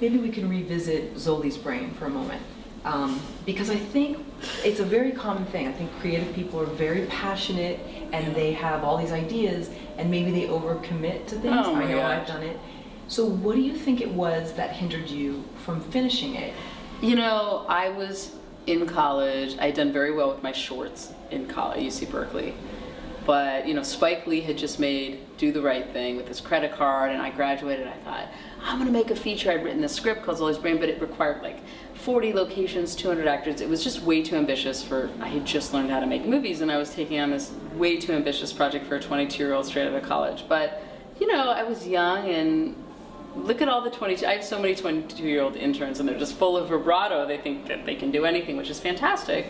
Maybe we can revisit Zoli's brain for a moment. Because I think it's a very common thing. I think creative people are very passionate and they have all these ideas and maybe they overcommit to things. Oh my I know gosh. I've done it. So what do you think it was that hindered you from finishing it? You know, I was in college. I'd done very well with my shorts in college, UC Berkeley. But, you know, Spike Lee had just made Do the Right Thing with his credit card, and I graduated. I thought, I'm going to make a feature. I'd written this script called Zoli's Brain, but it required like 40 locations, 200 actors. It was just way too ambitious for, I had just learned how to make movies, and I was taking on this way too ambitious project for a 22-year-old straight out of college. But, you know, I was young, and look at all the 22, I have so many 22-year-old interns, and they're just full of vibrato. They think that they can do anything, which is fantastic.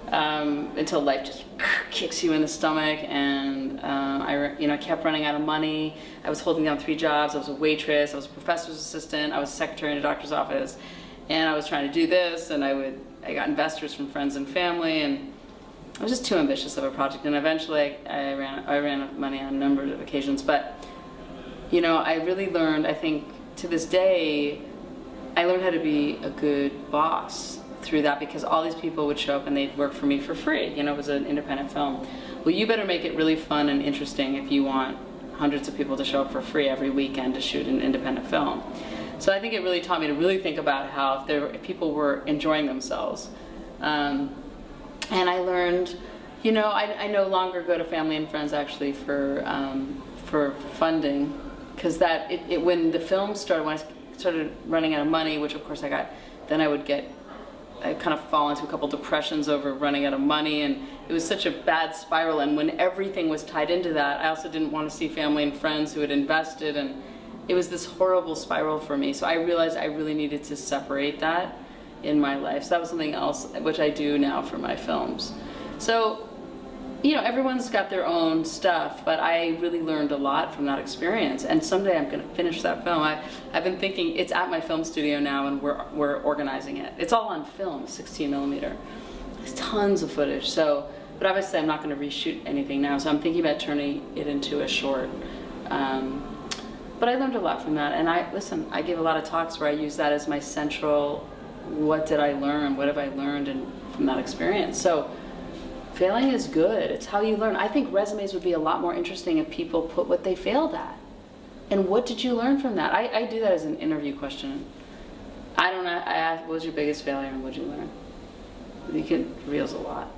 Until life just kicks you in the stomach, and I kept running out of money. I was holding down 3 jobs. I was a waitress, I was a professor's assistant, I was a secretary in a doctor's office, and I was trying to do this, and I got investors from friends and family, and I was just too ambitious of a project, and eventually I ran out of money on a number of occasions. But you know, I really learned, I think to this day, I learned how to be a good boss through that, because all these people would show up and they'd work for me for free. You know, it was an independent film. Well, you better make it really fun and interesting if you want hundreds of people to show up for free every weekend to shoot an independent film. So I think it really taught me to really think about how if people were enjoying themselves. And I learned, you know, I no longer go to family and friends actually for funding, because when the film started, when I started running out of money, which of course I got, then I kind of fall into a couple depressions over running out of money, and it was such a bad spiral. And when everything was tied into that, I also didn't want to see family and friends who had invested, and it was this horrible spiral for me. So I realized I really needed to separate that in my life. So that was something else which I do now for my films. So, you know, everyone's got their own stuff, but I really learned a lot from that experience. And someday I'm going to finish that film. I've been thinking, it's at my film studio now, and we're organizing it. It's all on film, 16 millimeter. There's tons of footage. So, but obviously I'm not going to reshoot anything now. So I'm thinking about turning it into a short. But I learned a lot from that. And I gave a lot of talks where I use that as my central, what did I learn? What have I learned from that experience? So. Failing is good. It's how you learn. I think resumes would be a lot more interesting if people put what they failed at. And what did you learn from that? I do that as an interview question. I don't know. I ask, what was your biggest failure and what did you learn? You can reveals a lot.